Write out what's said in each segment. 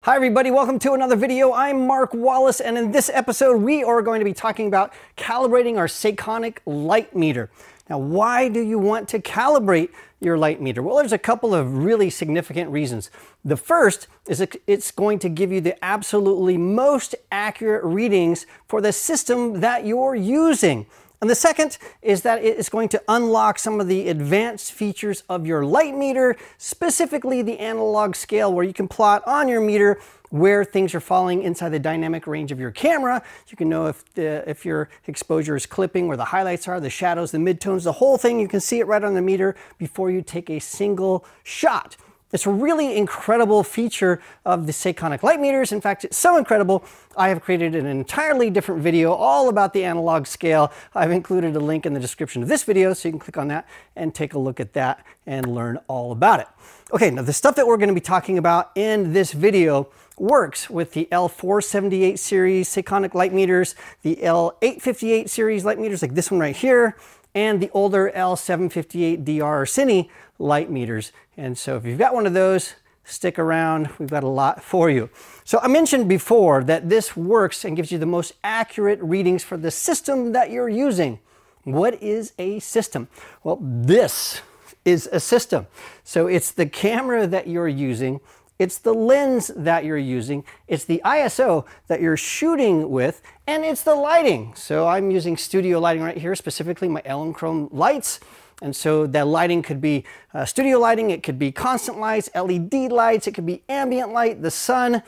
Hi everybody, welcome to another video. I'm Mark Wallace, and in this episode we are going to be talking about calibrating our Sekonic light meter. Now, why do you want to calibrate your light meter? Well, there's a couple of really significant reasons. The first is it's going to give you the absolutely most accurate readings for the system that you're using. And the second is that it is going to unlock some of the advanced features of your light meter, specifically the analog scale, where you can plot on your meter where things are falling inside the dynamic range of your camera. You can know if your exposure is clipping, where the highlights are, the shadows, the midtones, the whole thing. You can see it right on the meter before you take a single shot. It's a really incredible feature of the Sekonic light meters. In fact, it's so incredible, I have created an entirely different video all about the analog scale. I've included a link in the description of this video, so you can click on that and take a look at that and learn all about it. Okay, now the stuff that we're going to be talking about in this video works with the L-478 series Sekonic light meters, the L-858 series light meters like this one right here, and the older L-758D-U or Cine light meters. And so if you've got one of those, stick around, we've got a lot for you. So I mentioned before that this works and gives you the most accurate readings for the system that you're using. What is a system? Well, this is a system. So it's the camera that you're using, it's the lens that you're using, it's the ISO that you're shooting with, and it's the lighting. So I'm using studio lighting right here, specifically my Elechrome lights. And so that lighting could be studio lighting, it could be constant lights, LED lights, it could be ambient light, the sun.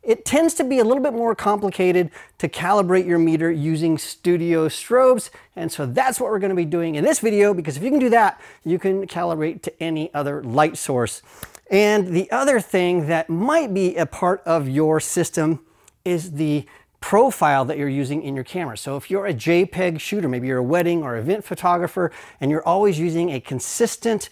It tends to be a little bit more complicated to calibrate your meter using studio strobes. And so that's what we're going to be doing in this video, because if you can do that, you can calibrate to any other light source. And the other thing that might be a part of your system is the profile that you're using in your camera. So if you're a JPEG shooter, maybe you're a wedding or event photographer, and you're always using a consistent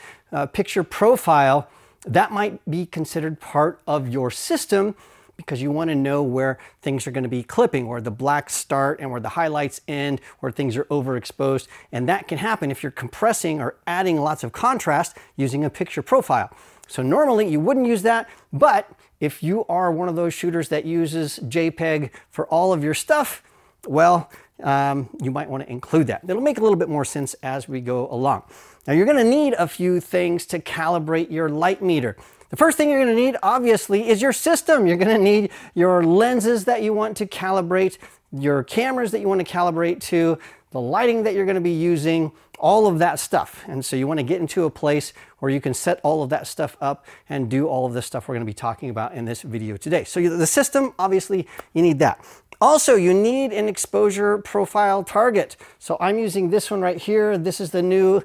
picture profile, that might be considered part of your system, because you want to know where things are going to be clipping, where the blacks start and where the highlights end, where things are overexposed. And that can happen if you're compressing or adding lots of contrast using a picture profile. So normally you wouldn't use that, but if you are one of those shooters that uses JPEG for all of your stuff, well, you might want to include that. It'll make a little bit more sense as we go along. Now, you're going to need a few things to calibrate your light meter. The first thing you're going to need, obviously, is your system. You're going to need your lenses that you want to calibrate, your cameras that you want to calibrate to, the lighting that you're going to be using, all of that stuff. And so you want to get into a place where you can set all of that stuff up and do all of the stuff we're going to be talking about in this video today. So the system, obviously, you need that. Also, you need an exposure profile target. So I'm using this one right here. This is the new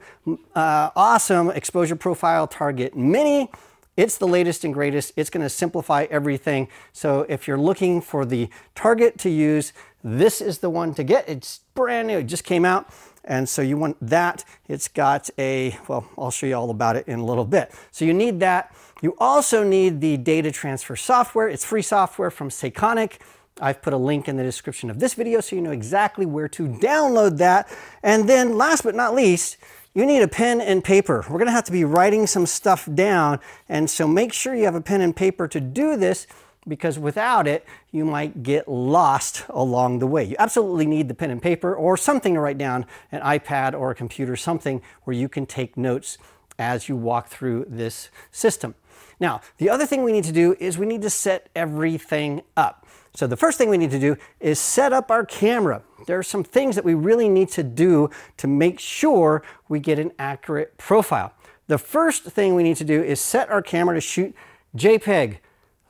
awesome exposure profile target mini. It's the latest and greatest. It's going to simplify everything. So if you're looking for the target to use, this is the one to get. It's brand new. It just came out. And so you want that. It's got a, well, I'll show you all about it in a little bit. So you need that. You also need the data transfer software. It's free software from Sekonic. I've put a link in the description of this video so you know exactly where to download that. And then last but not least, you need a pen and paper. We're going to have to be writing some stuff down. And so make sure you have a pen and paper to do this, because without it, you might get lost along the way. You absolutely need the pen and paper or something to write down, an iPad or a computer, something where you can take notes as you walk through this system. Now, the other thing we need to do is we need to set everything up. So the first thing we need to do is set up our camera. There are some things that we really need to do to make sure we get an accurate profile. The first thing we need to do is set our camera to shoot JPEG.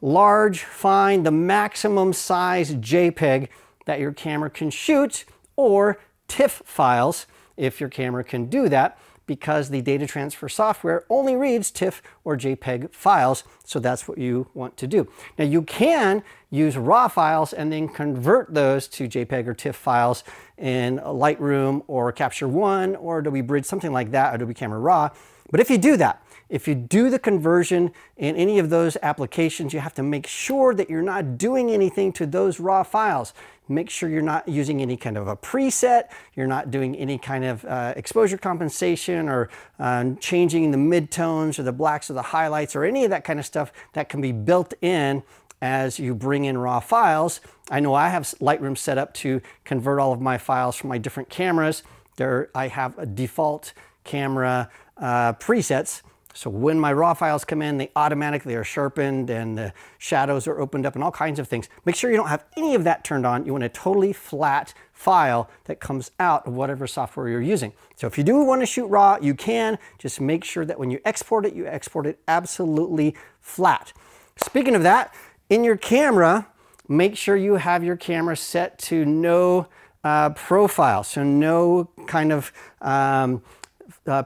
Large, fine, the maximum size JPEG that your camera can shoot, or TIFF files if your camera can do that, because the data transfer software only reads TIFF or JPEG files, so that's what you want to do. Now, you can use RAW files and then convert those to JPEG or TIFF files in Lightroom or Capture One or Adobe Bridge, something like that, Adobe Camera Raw. But if you do that, if you do the conversion in any of those applications, you have to make sure that you're not doing anything to those raw files. Make sure you're not using any kind of a preset, you're not doing any kind of exposure compensation or changing the midtones or the blacks or the highlights or any of that kind of stuff that can be built in as you bring in raw files. I know I have Lightroom set up to convert all of my files from my different cameras. I have a default camera presets. So when my raw files come in, they automatically are sharpened and the shadows are opened up and all kinds of things. Make sure you don't have any of that turned on. You want a totally flat file that comes out of whatever software you're using. So if you do want to shoot raw, you can. Just make sure that when you export it absolutely flat. Speaking of that, in your camera, make sure you have your camera set to no profile. So no kind of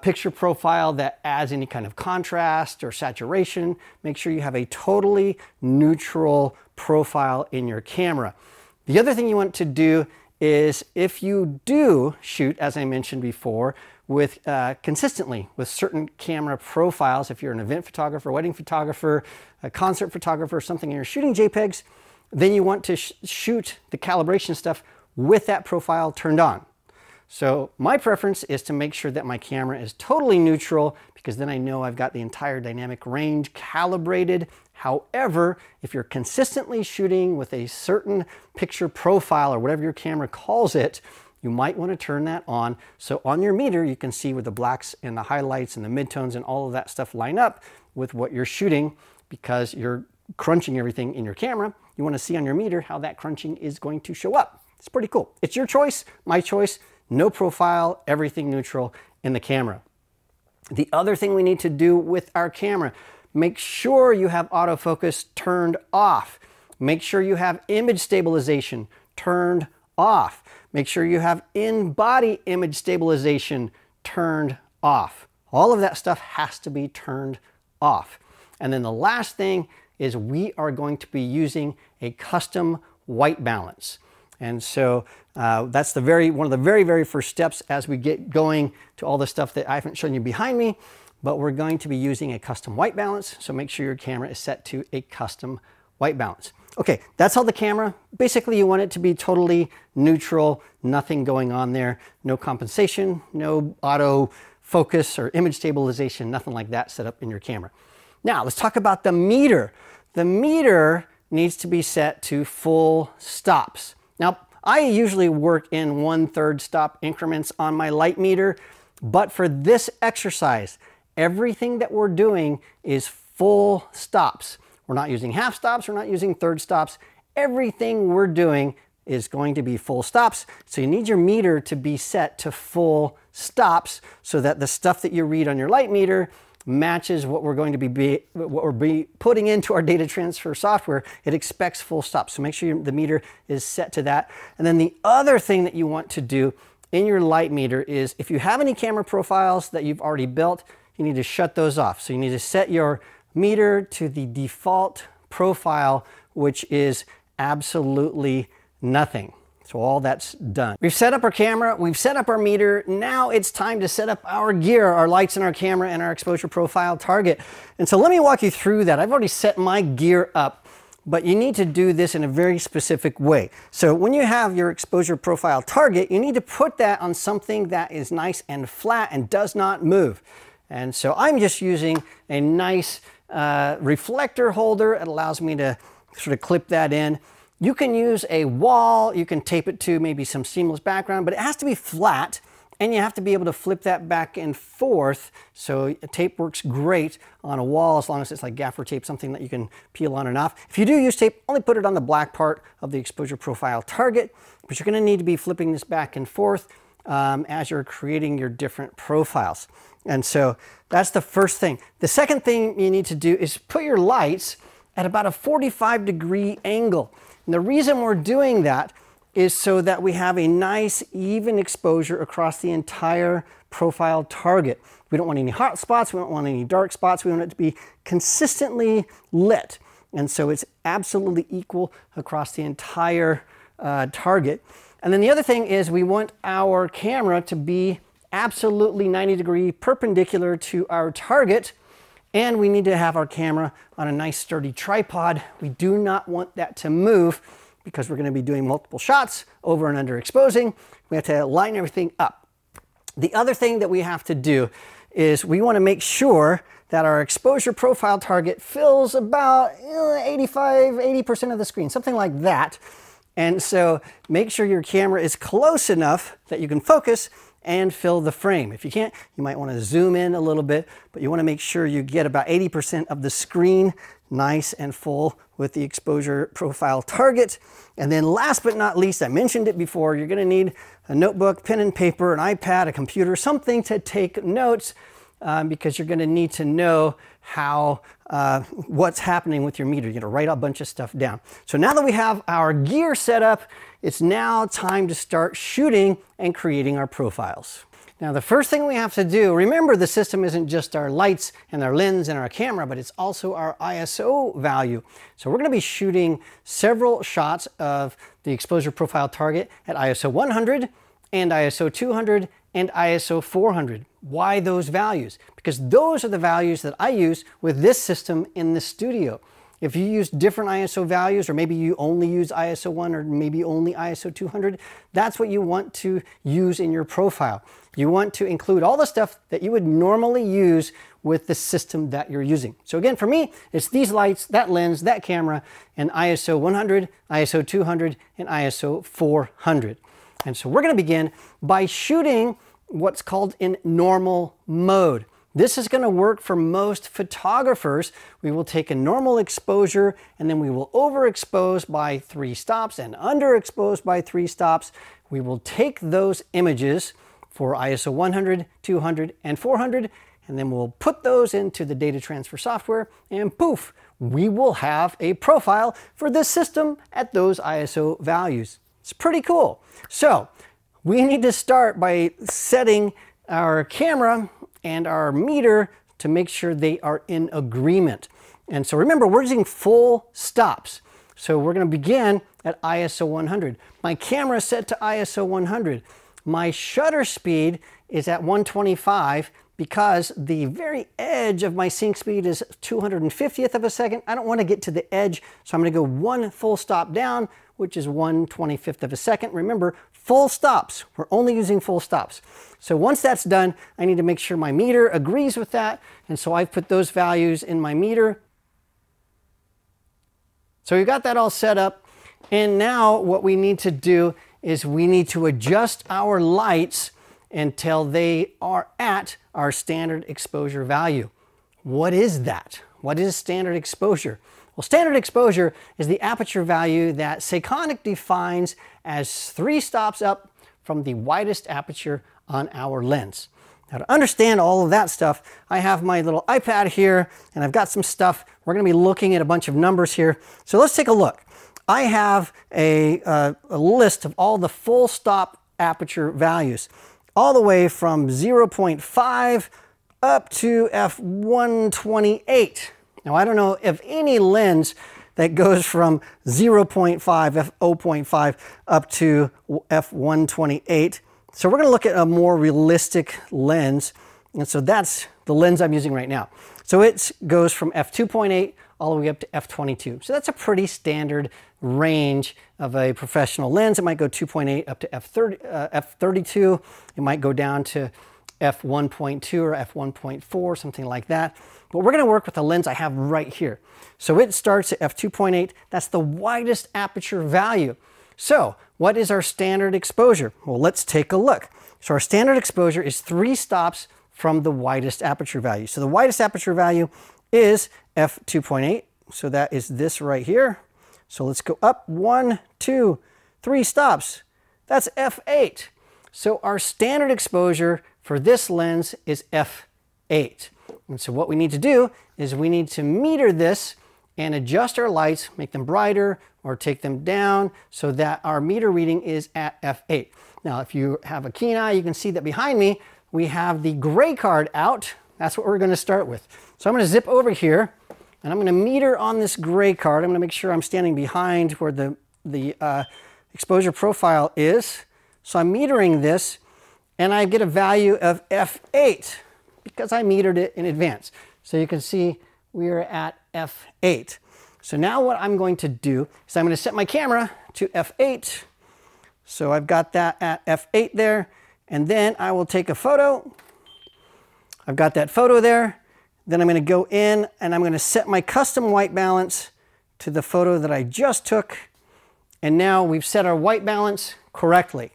picture profile that adds any kind of contrast or saturation. Make sure you have a totally neutral profile in your camera. The other thing you want to do is, if you do shoot, as I mentioned before, with consistently with certain camera profiles, if you're an event photographer, wedding photographer, a concert photographer, something, and you're shooting JPEGs, then you want to shoot the calibration stuff with that profile turned on. So my preference is to make sure that my camera is totally neutral, because then I know I've got the entire dynamic range calibrated. However, if you're consistently shooting with a certain picture profile or whatever your camera calls it, you might want to turn that on. So on your meter, you can see where the blacks and the highlights and the midtones and all of that stuff line up with what you're shooting, because you're crunching everything in your camera. You want to see on your meter how that crunching is going to show up. It's pretty cool. It's your choice, my choice. No profile, everything neutral in the camera. The other thing we need to do with our camera, make sure you have autofocus turned off. Make sure you have image stabilization turned off. Make sure you have in-body image stabilization turned off. All of that stuff has to be turned off. And then the last thing is, we are going to be using a custom white balance. And so that's one of the very first steps as we get going to all the stuff that I haven't shown you behind me. But we're going to be using a custom white balance. So make sure your camera is set to a custom white balance. Okay, that's all the camera. Basically, you want it to be totally neutral, nothing going on there, no compensation, no auto focus or image stabilization, nothing like that set up in your camera. Now, let's talk about the meter. The meter needs to be set to full stops. Now, I usually work in 1/3 stop increments on my LiteMeter, but for this exercise, everything that we're doing is full stops. We're not using half stops, we're not using third stops. Everything we're doing is going to be full stops. So you need your meter to be set to full stops so that the stuff that you read on your LiteMeter matches what we're going to be putting into our data transfer software. It expects full stops. So make sure the meter is set to that. And then the other thing that you want to do in your LiteMeter is, if you have any camera profiles that you've already built, you need to shut those off. So you need to set your meter to the default profile, which is absolutely nothing. So all that's done. We've set up our camera, we've set up our meter. Now it's time to set up our gear, our lights and our camera and our exposure profile target. And so let me walk you through that. I've already set my gear up, but you need to do this in a very specific way. So when you have your exposure profile target, you need to put that on something that is nice and flat and does not move. And so I'm just using a nice reflector holder. It allows me to sort of clip that in. You can use a wall, you can tape it to maybe some seamless background, but it has to be flat, and you have to be able to flip that back and forth. So tape works great on a wall as long as it's like gaffer tape, something that you can peel on and off. If you do use tape, only put it on the black part of the exposure profile target, but you're gonna need to be flipping this back and forth as you're creating your different profiles. And so that's the first thing. The second thing you need to do is put your lights at about a 45-degree angle. And the reason we're doing that is so that we have a nice even exposure across the entire profile target. We don't want any hot spots, we don't want any dark spots, we want it to be consistently lit. And so it's absolutely equal across the entire target. And then the other thing is, we want our camera to be absolutely 90-degree perpendicular to our target. And we need to have our camera on a nice sturdy tripod. We do not want that to move, because we're going to be doing multiple shots over and under exposing. We have to line everything up. The other thing that we have to do is, we want to make sure that our exposure profile target fills about 80% of the screen, something like that. And so make sure your camera is close enough that you can focus and fill the frame. If you can't, you might want to zoom in a little bit, but you want to make sure you get about 80% of the screen nice and full with the exposure profile target. And then last but not least, I mentioned it before, you're going to need a notebook, pen and paper, an iPad, a computer, something to take notes because you're going to need to know how what's happening with your meter. You're going to write a bunch of stuff down. So now that we have our gear set up, it's now time to start shooting and creating our profiles. Now the first thing we have to do, remember the system isn't just our lights and our lens and our camera, but it's also our ISO value. So we're going to be shooting several shots of the exposure profile target at ISO 100 and ISO 200 and ISO 400. Why those values? Because those are the values that I use with this system in the studio. If you use different ISO values, or maybe you only use ISO 1 or maybe only ISO 200, that's what you want to use in your profile. You want to include all the stuff that you would normally use with the system that you're using. So again, for me, it's these lights, that lens, that camera, and ISO 100, ISO 200, and ISO 400. And so we're going to begin by shooting what's called in normal mode. This is going to work for most photographers. We will take a normal exposure and then we will overexpose by 3 stops and underexpose by 3 stops. We will take those images for ISO 100, 200, and 400, and then we'll put those into the data transfer software, and poof, we will have a profile for this system at those ISO values. It's pretty cool. So we need to start by setting our camera and our meter to make sure they are in agreement. And so remember, we're using full stops. So we're going to begin at ISO 100. My camera is set to ISO 100. My shutter speed is at 125 because the very edge of my sync speed is 250th of a second. I don't want to get to the edge, so I'm going to go 1 full stop down, which is 1/25th of a second. Remember, full stops. We're only using full stops. So once that's done, I need to make sure my meter agrees with that. And so I've put those values in my meter. So we got that all set up. And now what we need to do is we need to adjust our lights until they are at our standard exposure value. What is that? What is standard exposure? Well, standard exposure is the aperture value that Sekonic defines as 3 stops up from the widest aperture on our lens. Now, to understand all of that stuff, I have my little iPad here, and I've got some stuff. We're going to be looking at a bunch of numbers here. So let's take a look. I have a list of all the full stop aperture values, all the way from 0.5 up to f128. Now, I don't know if any lens that goes from 0.5, f0.5 up to f128. So we're going to look at a more realistic lens. And so that's the lens I'm using right now. So it goes from f2.8 all the way up to f22. So that's a pretty standard range of a professional lens. It might go 2.8 up to f32. It might go down to f1.2 or f1.4, something like that. But we're going to work with the lens I have right here. So it starts at f2.8. That's the widest aperture value. So what is our standard exposure? Well, let's take a look. So our standard exposure is 3 stops from the widest aperture value. So the widest aperture value is f2.8. So that is this right here. So let's go up 1, 2, 3 stops. That's f8. So our standard exposure for this lens is f8. And so what we need to do is we need to meter this and adjust our lights, make them brighter or take them down so that our meter reading is at f8. Now, if you have a keen eye, you can see that behind me, we have the gray card out. That's what we're going to start with. So I'm going to zip over here and I'm going to meter on this gray card. I'm going to make sure I'm standing behind where the exposure profile is. So I'm metering this and I get a value of f8 because I metered it in advance. So you can see we are at f8. So now what I'm going to do is I'm going to set my camera to f8. So I've got that at f8 there. And then I will take a photo. I've got that photo there. Then I'm going to go in and I'm going to set my custom white balance to the photo that I just took. And now we've set our white balance correctly.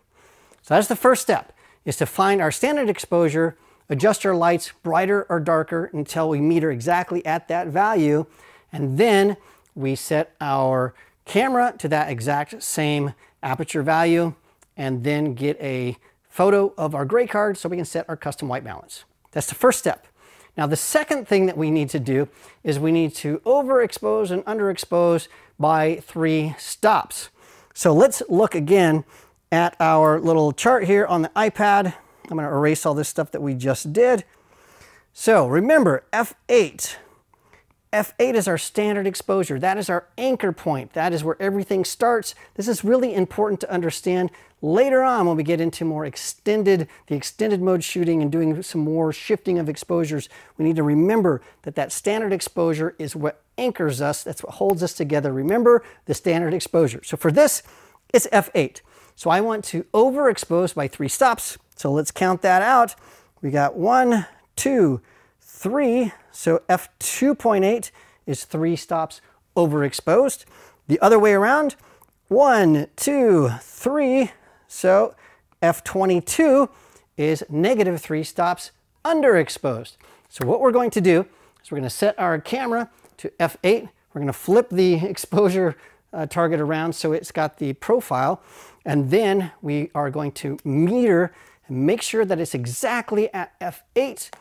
So that's the first step, is to find our standard exposure, adjust our lights brighter or darker until we meter exactly at that value. And then we set our camera to that exact same aperture value and then get a photo of our gray card so we can set our custom white balance. That's the first step. Now the second thing that we need to do is we need to overexpose and underexpose by 3 stops. So let's look again at our little chart here on the iPad. I'm going to erase all this stuff that we just did. So remember, F8. F8 is our standard exposure. That is our anchor point. That is where everything starts. This is really important to understand later on when we get into more the extended mode shooting and doing some more shifting of exposures. We need to remember that that standard exposure is what anchors us. That's what holds us together. Remember the standard exposure. So for this, it's F8. So I want to overexpose by 3 stops. So let's count that out. We got 1, 2, 3. So F2.8 is 3 stops overexposed. The other way around, 1, 2, 3. So F22 is -3 stops underexposed. So what we're going to do is we're going to set our camera to F8. We're going to flip the exposure target around so it's got the profile. And then we are going to meter and make sure that it's exactly at F8.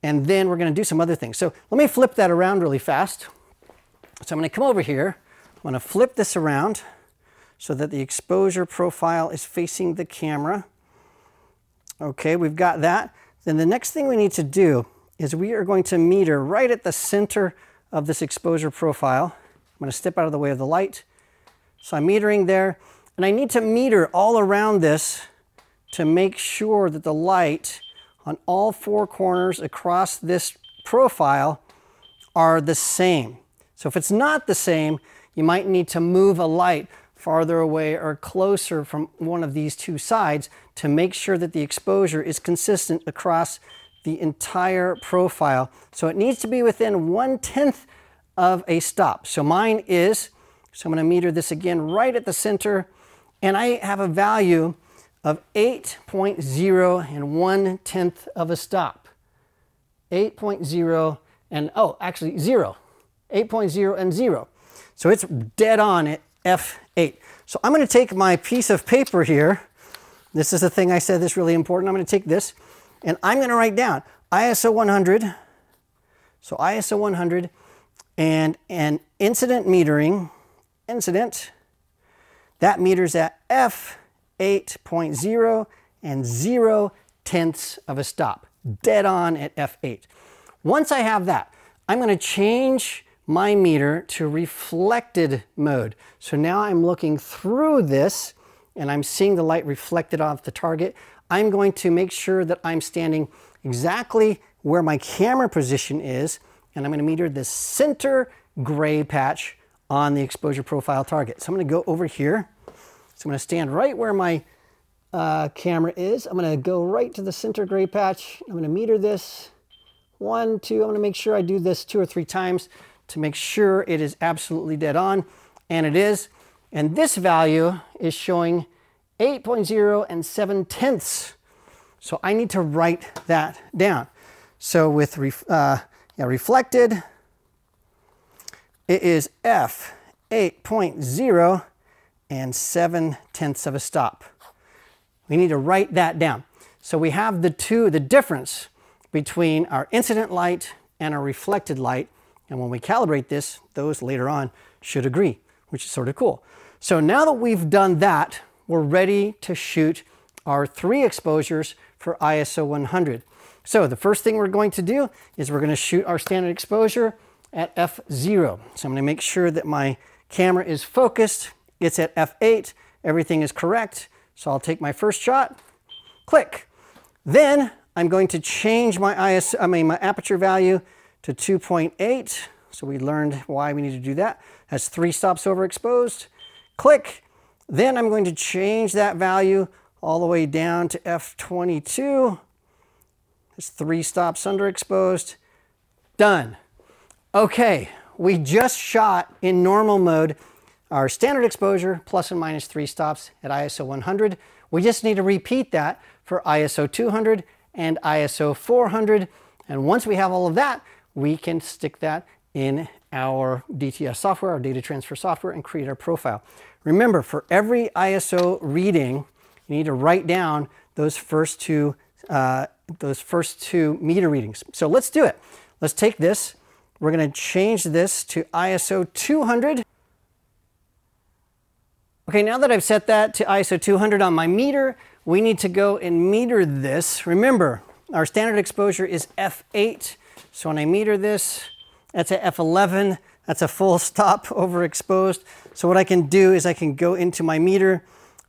And then we're going to do some other things. So let me flip that around really fast. So I'm going to come over here. I'm going to flip this around so that the exposure profile is facing the camera. Okay, we've got that. Then the next thing we need to do is we are going to meter right at the center of this exposure profile. I'm going to step out of the way of the light. So I'm metering there. And I need to meter all around this to make sure that the light on all 4 corners across this profile are the same. So if it's not the same, you might need to move a light farther away or closer from one of these 2 sides to make sure that the exposure is consistent across the entire profile. So it needs to be within 1/10 of a stop. So mine is, so I'm going to meter this again right at the center, and I have a value of 8.0 and 1/10 of a stop. 8.0 and, oh, actually 0. 8.0 and 0. So it's dead on at F8. So I'm going to take my piece of paper here. This is the thing I said that's really important. I'm going to take this and I'm going to write down ISO 100. So ISO 100 and an incident metering, that meters at F8.0 and 0/10 of a stop. Dead on at F8. Once I have that, I'm going to change my meter to reflected mode. So now I'm looking through this and I'm seeing the light reflected off the target. I'm going to make sure that I'm standing exactly where my camera position is, and I'm going to meter the center gray patch on the exposure profile target. So I'm going to go over here. So I'm going to stand right where my camera is. I'm going to go right to the center gray patch. I'm going to meter this 1, 2. I'm going to make sure I do this 2 or 3 times to make sure it is absolutely dead on, and it is. And this value is showing 8.0 and 7/10. So I need to write that down. So with reflected, it is F8.0 and 7/10 of a stop. We need to write that down. So we have the difference between our incident light and our reflected light. And when we calibrate this, those later on should agree, which is sort of cool. So now that we've done that, we're ready to shoot our 3 exposures for ISO 100. So the first thing we're going to do is we're going to shoot our standard exposure at F0. So I'm going to make sure that my camera is focused. It's at F8. Everything is correct. So I'll take my first shot, click. Then I'm going to change my my aperture value to 2.8. So we learned why we need to do that. That's 3 stops overexposed. Click. Then I'm going to change that value all the way down to F22. It's 3 stops underexposed. done. Okay, we just shot in normal mode our standard exposure plus and minus 3 stops at ISO 100. We just need to repeat that for ISO 200 and ISO 400. And once we have all of that, we can stick that in our DTS software, our data transfer software, and create our profile. Remember, for every ISO reading, you need to write down those first two meter readings. So let's do it. Let's take this. We're going to change this to ISO 200. Okay, now that I've set that to ISO 200 on my meter, we need to go and meter this. Remember, our standard exposure is f8. So when I meter this, that's at f11. That's a full stop overexposed. So what I can do is I can go into my meter.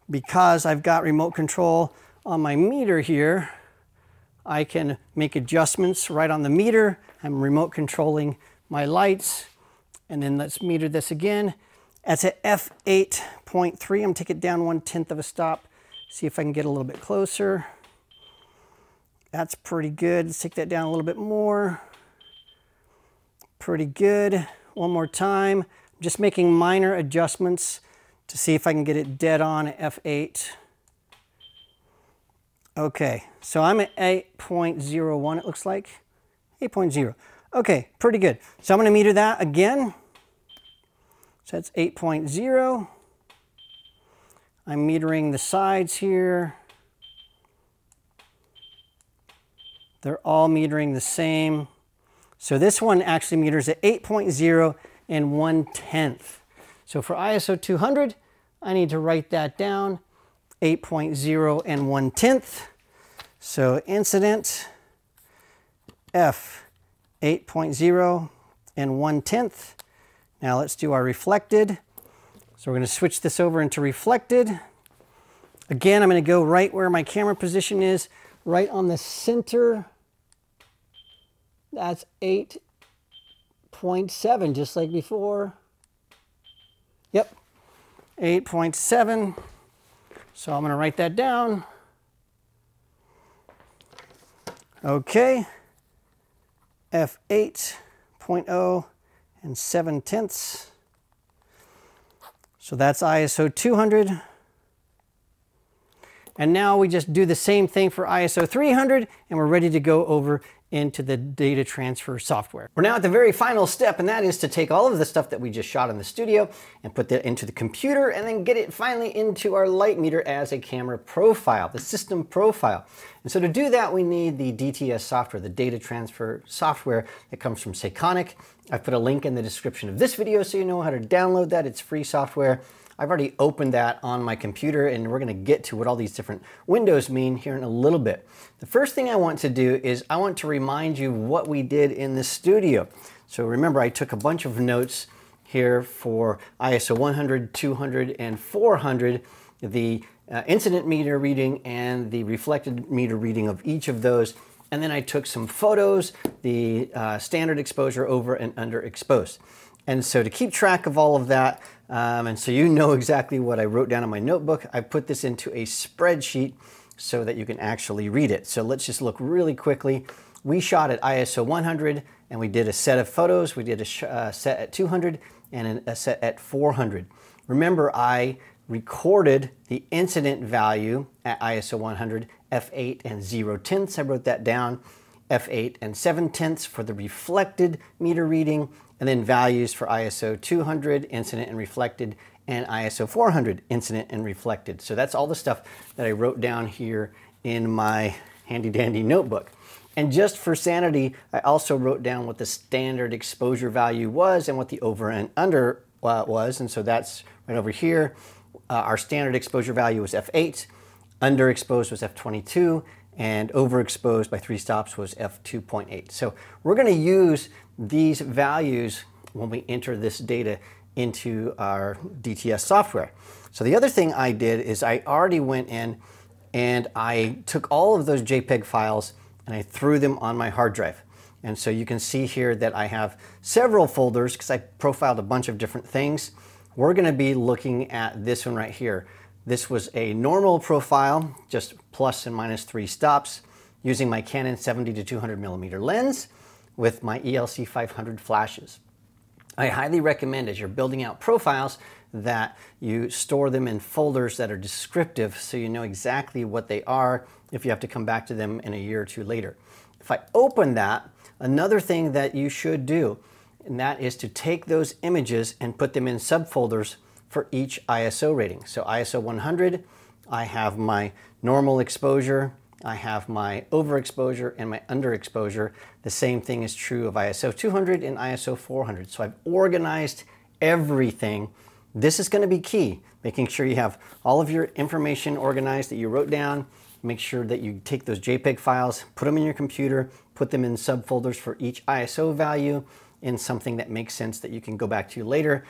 Because I've got remote control on my meter here, I can make adjustments right on the meter. I'm remote controlling my lights. And then let's meter this again. That's at f8.3. I'm going to take it down 1/10 of a stop. See if I can get a little bit closer. That's pretty good. Let's take that down a little bit more. Pretty good. One more time. I'm just making minor adjustments to see if I can get it dead on at f8. Okay, so I'm at 8.01 it looks like. 8.0. Okay, pretty good. So I'm going to meter that again. So that's 8.0. I'm metering the sides here. They're all metering the same. So this one actually meters at 8.0 and 1/10. So for ISO 200, I need to write that down, 8.0 and 1/10. So incident F 8.0 and 1/10. Now let's do our reflected. So we're going to switch this over into reflected. Again, I'm going to go right where my camera position is, right on the center. That's 8.7, just like before. Yep, 8.7. So I'm going to write that down. Okay, F8.0 and 7/10. So that's ISO 200. And now we just do the same thing for ISO 300, and we're ready to go over into the data transfer software. We're now at the very final step, and that is to take all of the stuff that we just shot in the studio and put that into the computer and then get it finally into our LiteMeter as a camera profile, the system profile. And so to do that, we need the DTS software, the data transfer software that comes from Sekonic. I've put a link in the description of this video so you know how to download that. It's free software. I've already opened that on my computer, and we're going to get to what all these different windows mean here in a little bit. The first thing I want to do is I want to remind you what we did in the studio. So remember, I took a bunch of notes here for ISO 100, 200, and 400, the incident meter reading and the reflected meter reading of each of those. And then I took some photos, the standard exposure over and under exposed. And so to keep track of all of that, and so you know exactly what I wrote down in my notebook, I put this into a spreadsheet so that you can actually read it. So let's just look really quickly. We shot at ISO 100 and we did a set of photos. We did a set at 200 and a set at 400. Remember, I recorded the incident value at ISO 100, f8 and 0/10. I wrote that down. F8 and 7/10 for the reflected meter reading, and then values for ISO 200, incident and reflected, and ISO 400, incident and reflected. So that's all the stuff that I wrote down here in my handy dandy notebook. And just for sanity, I also wrote down what the standard exposure value was and what the over and under was. And so that's right over here. Our standard exposure value was f8, underexposed was f22, and overexposed by 3 stops was f2.8. So we're going to use these values when we enter this data into our DTS software. So the other thing I did is I already went in and I took all of those JPEG files and I threw them on my hard drive. And so you can see here that I have several folders because I profiled a bunch of different things. We're going to be looking at this one right here. This was a normal profile, just plus and minus 3 stops, using my Canon 70 to 200 millimeter lens. with my ELC 500 flashes. I highly recommend, as you're building out profiles, that you store them in folders that are descriptive so you know exactly what they are if you have to come back to them in a year or two later. If I open that, another thing that you should do, and that is to take those images and put them in subfolders for each ISO rating. So ISO 100, I have my normal exposure, I have my overexposure and my underexposure. The same thing is true of ISO 200 and ISO 400. So I've organized everything. This is going to be key, making sure you have all of your information organized that you wrote down. Make sure that you take those JPEG files, put them in your computer, put them in subfolders for each ISO value in something that makes sense that you can go back to later.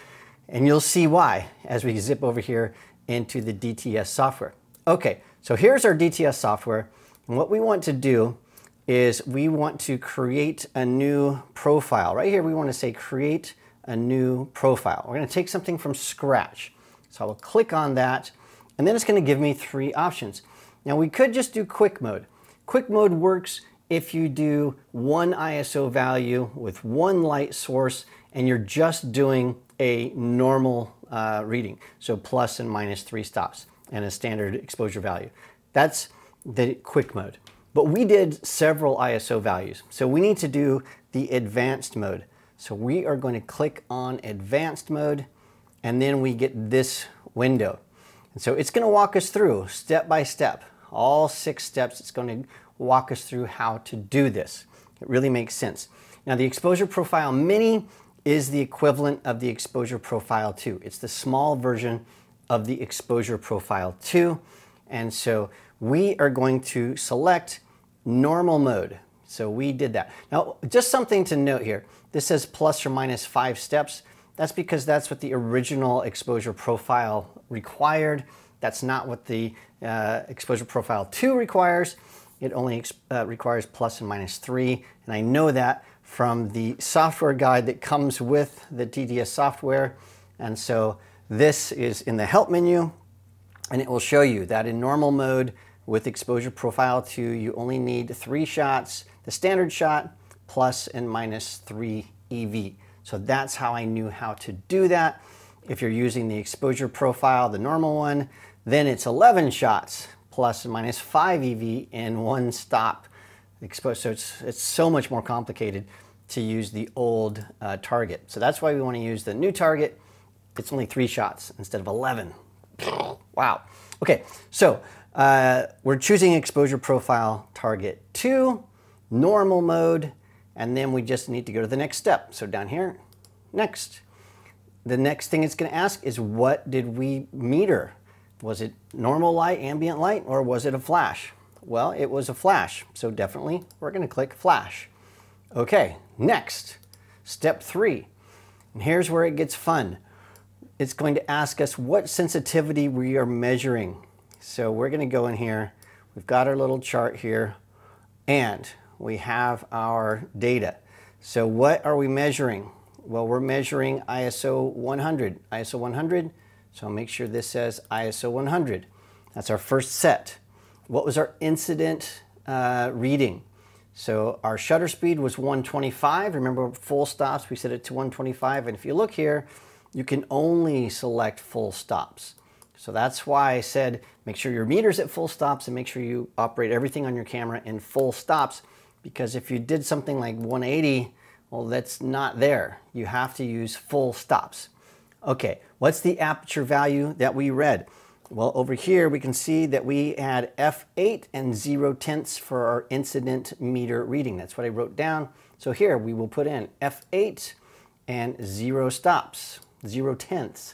And you'll see why as we zip over here into the DTS software. Okay, so here's our DTS software. And what we want to do is we want to create a new profile. Right here we want to say create a new profile. We're going to take something from scratch. So I will click on that, and then it's going to give me three options. Now we could just do quick mode. Quick mode works if you do one ISO value with one light source and you're just doing a normal reading. So plus and minus 3 stops and a standard exposure value. That's the quick mode. But we did several ISO values. So we need to do the advanced mode. So we are going to click on advanced mode, and then we get this window. And so it's going to walk us through step by step, all 6 steps. It's going to walk us through how to do this. It really makes sense. Now the Exposure Profile Mini is the equivalent of the Exposure Profile 2. It's the small version of the Exposure Profile 2. And so we are going to select normal mode. So we did that. Now, just something to note here. This says plus or minus 5 steps. That's because that's what the original exposure profile required. That's not what the Exposure Profile 2 requires. It only requires plus and minus 3. And I know that from the software guide that comes with the DTS software. And so this is in the help menu, and it will show you that in normal mode with Exposure Profile 2, you only need 3 shots, the standard shot, plus and minus 3 EV. So that's how I knew how to do that. If you're using the exposure profile, the normal one, then it's 11 shots, plus and minus 5 EV in 1 stop. So it's so much more complicated to use the old target. So that's why we want to use the new target. It's only 3 shots instead of 11. Wow. Okay, so we're choosing Exposure Profile Target 2, normal mode, and then we just need to go to the next step. So down here, next. The next thing it's going to ask is, what did we meter? Was it normal light, ambient light, or was it a flash? Well, it was a flash, so definitely we're going to click flash. Okay, next, step 3. And here's where it gets fun. It's going to ask us what sensitivity we are measuring. So we're going to go in here. We've got our little chart here, and we have our data. So what are we measuring? Well, we're measuring ISO 100. ISO 100, so make sure this says ISO 100. That's our first set. What was our incident reading? So our shutter speed was 125. Remember, full stops, we set it to 125. And if you look here, you can only select full stops. So that's why I said make sure your meter's at full stops and make sure you operate everything on your camera in full stops, because if you did something like 180, well, that's not there. You have to use full stops. Okay, what's the aperture value that we read? Well, over here we can see that we had f8 and 0/10 for our incident meter reading. That's what I wrote down. So here we will put in f8 and 0 stops, 0/10.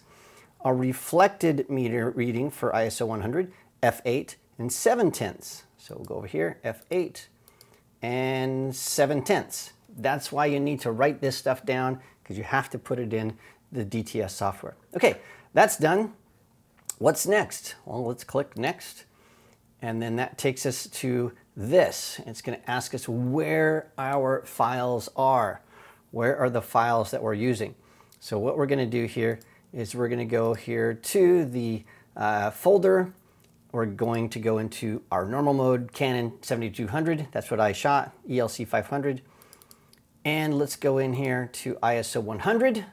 Our reflected meter reading for ISO 100, f8 and 7/10. So we'll go over here, f8 and 7/10. That's why you need to write this stuff down, because you have to put it in the DTS software. Okay, that's done. What's next? Well, let's click next. And then that takes us to this. It's going to ask us where our files are. Where are the files that we're using? So what we're going to do here is we're going to go here to the folder. We're going to go into our normal mode, Canon 7200. That's what I shot, ELC 500. And let's go in here to ISO 100.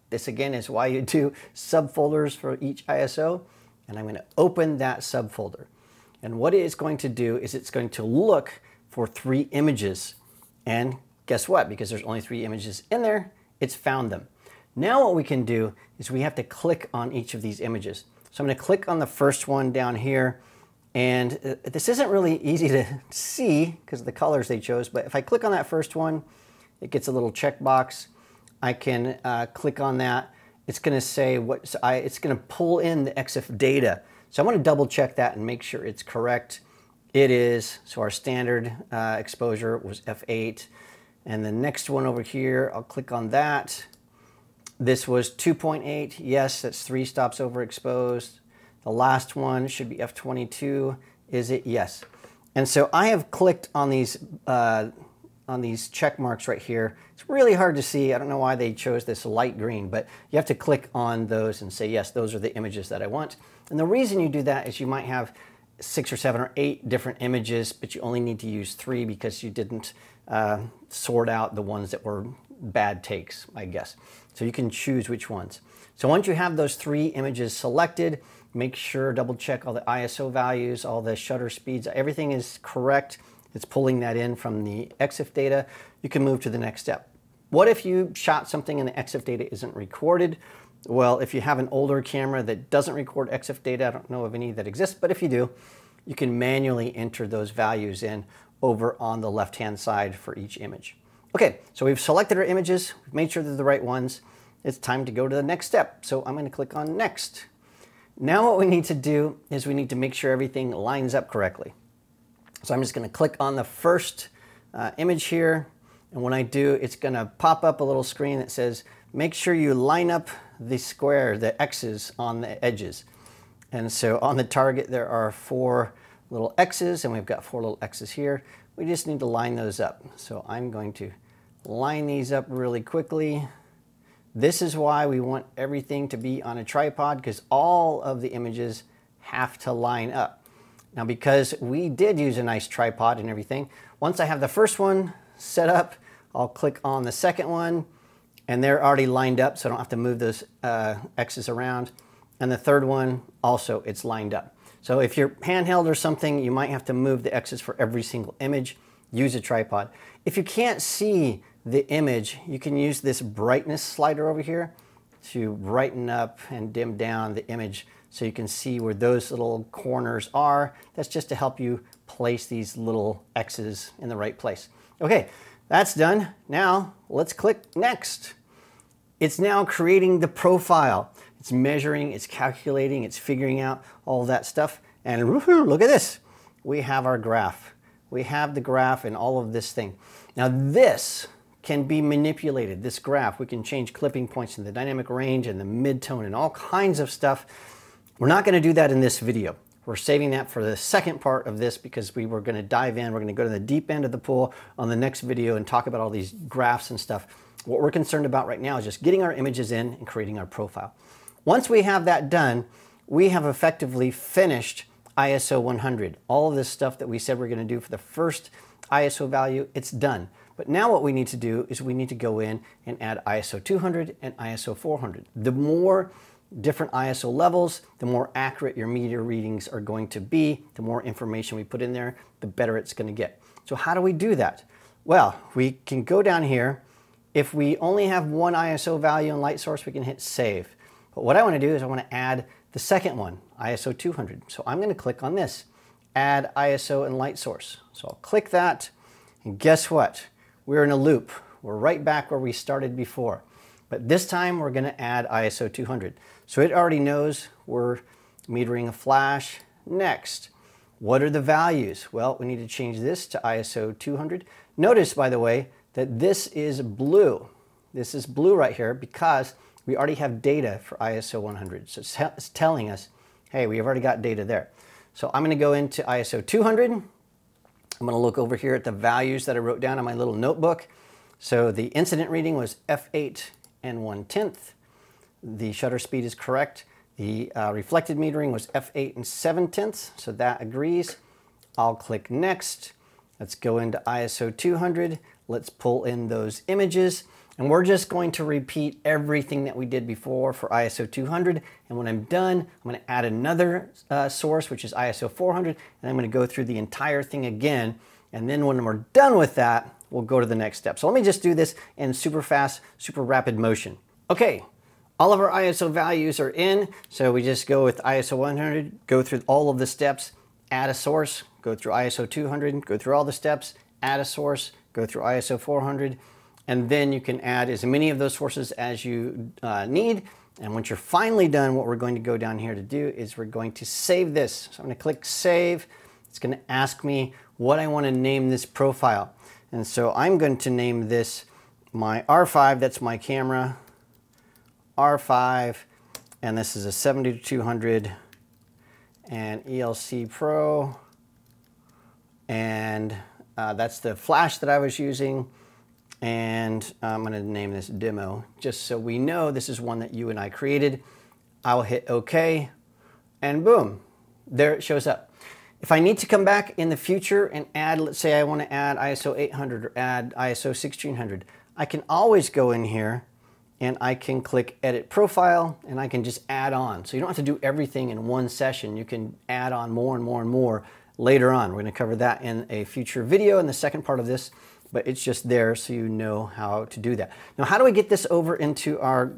This again is why you do subfolders for each ISO. And I'm going to open that subfolder. And what it is going to do is it's going to look for 3 images. And guess what? Because there's only 3 images in there, it's found them. Now what we can do is we have to click on each of these images. So I'm going to click on the first one down here. And this isn't really easy to see because of the colors they chose. But if I click on that first one, it gets a little checkbox. I can click on that. It's going to say it's going to pull in the EXIF data. So I want to double check that and make sure it's correct. It is. So our standard exposure was f8. And the next one over here, I'll click on that. This was 2.8. Yes, that's 3 stops overexposed. The last one should be f22. Is it? Yes. And so I have clicked on these check marks right here. It's really hard to see. I don't know why they chose this light green, but you have to click on those and say, yes, those are the images that I want. And the reason you do that is you might have 6 or 7 or 8 different images, but you only need to use 3 because you didn't sort out the ones that were bad takes, I guess. So you can choose which ones. So once you have those 3 images selected, make sure, double check all the ISO values, all the shutter speeds, everything is correct. It's pulling that in from the EXIF data. You can move to the next step. What if you shot something and the EXIF data isn't recorded? Well, if you have an older camera that doesn't record EXIF data, I don't know of any that exist, but if you do, you can manually enter those values in over on the left-hand side for each image. Okay, so we've selected our images, we've made sure they're the right ones. It's time to go to the next step. So I'm going to click on Next. Now what we need to do is we need to make sure everything lines up correctly. So I'm just going to click on the first image here. And when I do, it's going to pop up a little screen that says, make sure you line up the square, the X's on the edges. And so on the target, there are 4 little X's, and we've got 4 little X's here. We just need to line those up. So I'm going to line these up really quickly. This is why we want everything to be on a tripod, because all of the images have to line up. Now, because we did use a nice tripod and everything, once I have the first one set up, I'll click on the second one, and they're already lined up, so I don't have to move those X's around. And the third one, also, it's lined up. So if you're handheld or something, you might have to move the X's for every single image. Use a tripod. If you can't see the image, you can use this brightness slider over here to brighten up and dim down the image so you can see where those little corners are. That's just to help you place these little X's in the right place. Okay, that's done. Now let's click Next. It's now creating the profile. It's measuring, it's calculating, it's figuring out all that stuff. And woohoo, look at this. We have our graph. We have the graph and all of this thing. Now this can be manipulated, this graph. We can change clipping points in the dynamic range and the midtone and all kinds of stuff. We're not going to do that in this video. We're saving that for the second part of this because we were going to dive in. We're going to go to the deep end of the pool on the next video and talk about all these graphs and stuff. What we're concerned about right now is just getting our images in and creating our profile. Once we have that done, we have effectively finished ISO 100. All of this stuff that we said we're going to do for the first ISO value, it's done. But now what we need to do is we need to go in and add ISO 200 and ISO 400. The more different ISO levels, the more accurate your meter readings are going to be. The more information we put in there, the better it's going to get. So how do we do that? Well, we can go down here. If we only have one ISO value in light source, we can hit Save. But what I want to do is I want to add the second one, ISO 200. So I'm going to click on this, Add ISO and Light Source. So I'll click that, and guess what? We're in a loop. We're right back where we started before. But this time we're going to add ISO 200. So it already knows we're metering a flash. Next, what are the values? Well, we need to change this to ISO 200. Notice, by the way, that this is blue. This is blue right here because we already have data for ISO 100. So it's telling us, hey, we have already got data there. So I'm going to go into ISO 200. I'm going to look over here at the values that I wrote down on my little notebook. So the incident reading was f8 and 1/10. The shutter speed is correct. The reflected metering was f8 and 7/10. So that agrees. I'll click Next. Let's go into ISO 200. let's pull in those images. And we're just going to repeat everything that we did before for ISO 200. And when I'm done, I'm going to add another source, which is ISO 400. And I'm going to go through the entire thing again. And then when we're done with that, we'll go to the next step. So let me just do this in super fast, super rapid motion. Okay, all of our ISO values are in. So we just go with ISO 100, go through all of the steps, add a source, go through ISO 200, go through all the steps, add a source, go through ISO 400. And then you can add as many of those sources as you need. And once you're finally done, what we're going to go down here to do is we're going to save this. So I'm going to click Save. It's going to ask me what I want to name this profile. And so I'm going to name this my R5. That's my camera, R5. And this is a 70-200 and ELC Pro. And that's the flash that I was using. And I'm going to name this Demo, just so we know this is one that you and I created. I'll hit OK, and boom, there it shows up. If I need to come back in the future and add, let's say I want to add ISO 800 or add ISO 1600, I can always go in here and I can click Edit Profile, and I can just add on. So you don't have to do everything in one session. You can add on more and more and more later on. We're going to cover that in a future video in the second part of this. But it's just there so you know how to do that. Now, how do we get this over into our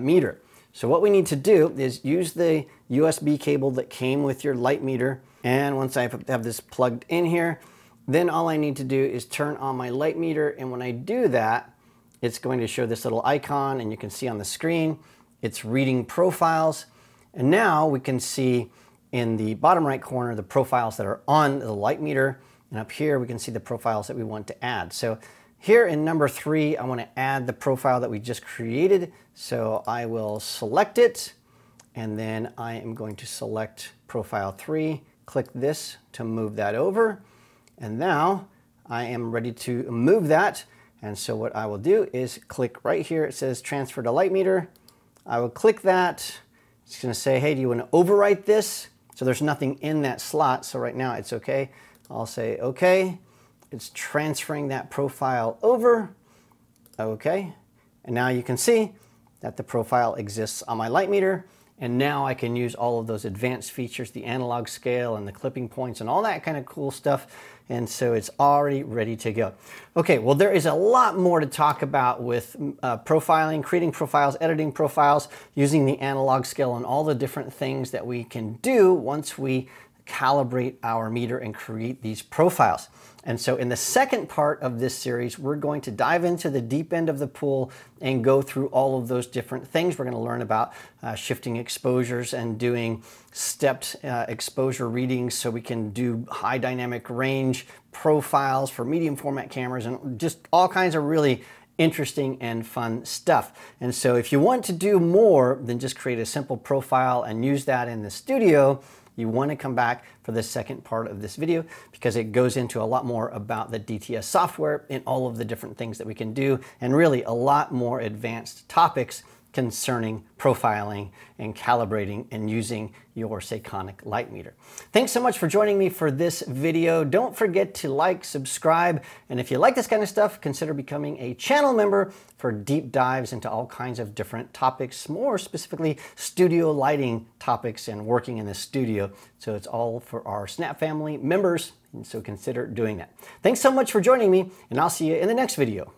meter? So what we need to do is use the USB cable that came with your LiteMeter. And once I have this plugged in here, then all I need to do is turn on my LiteMeter. And when I do that, it's going to show this little icon, and you can see on the screen, it's reading profiles. And now we can see in the bottom right corner the profiles that are on the LiteMeter. And up here, we can see the profiles that we want to add. So here in number 3, I want to add the profile that we just created. So I will select it, and then I am going to select profile 3, click this to move that over. And now I am ready to move that. And so what I will do is click right here. It says transfer to LiteMeter. I will click that. It's going to say, hey, do you want to overwrite this? So there's nothing in that slot. So right now it's okay. I'll say okay. It's transferring that profile over. Okay. And now you can see that the profile exists on my LiteMeter. And now I can use all of those advanced features, the analog scale and the clipping points and all that kind of cool stuff. And so it's already ready to go. Okay, well, there is a lot more to talk about with profiling, creating profiles, editing profiles, using the analog scale, and all the different things that we can do once we calibrate our meter and create these profiles. And so in the second part of this series, we're going to dive into the deep end of the pool and go through all of those different things. We're going to learn about shifting exposures and doing stepped exposure readings so we can do high dynamic range profiles for medium format cameras, and just all kinds of really interesting and fun stuff. And so if you want to do more than just create a simple profile and use that in the studio, you want to come back for the second part of this video, because it goes into a lot more about the DTS software and all of the different things that we can do, and really a lot more advanced topics concerning profiling and calibrating and using your Sekonic LiteMeter. Thanks so much for joining me for this video. Don't forget to like, subscribe, and if you like this kind of stuff, consider becoming a channel member for deep dives into all kinds of different topics, more specifically studio lighting topics and working in the studio. So it's all for our Snap family members, and so consider doing that. Thanks so much for joining me, and I'll see you in the next video.